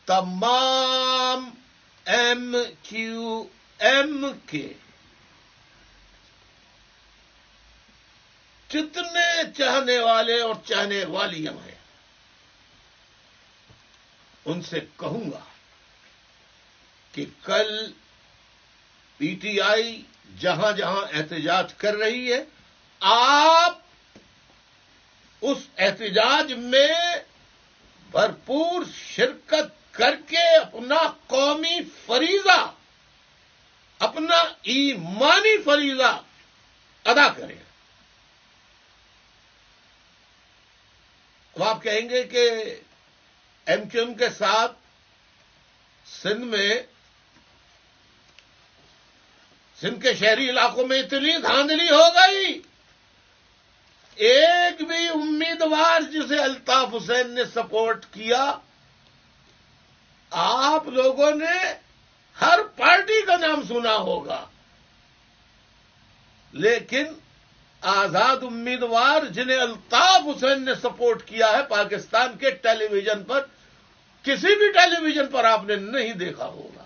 تمام MQM کے جتنے چاہنے والے اور چاہنے والیاں ہیں ان سے کہوں گا کہ کل پی ٹی آئی جہاں جہاں احتجاج کر رہی ہے آپ اس احتجاج میں بھرپور شرکت کر کے اپنا قومی فریضہ اپنا ایمانی فریضہ ادا کریں. اب آپ کہیں گے کہ MQM کے ساتھ سندھ کے شہری علاقوں میں اتنی دھاندلی ہو گئی، ایک بھی امیدوار جسے الطاف حسین نے سپورٹ کیا، آپ لوگوں نے ہر پارٹی کا نام سنا ہوگا، لیکن آزاد امیدوار جنہیں الطاف حسین نے سپورٹ کیا ہے پاکستان کے ٹیلی ویژن پر، کسی بھی ٹیلی ویژن پر آپ نے نہیں دیکھا ہوگا.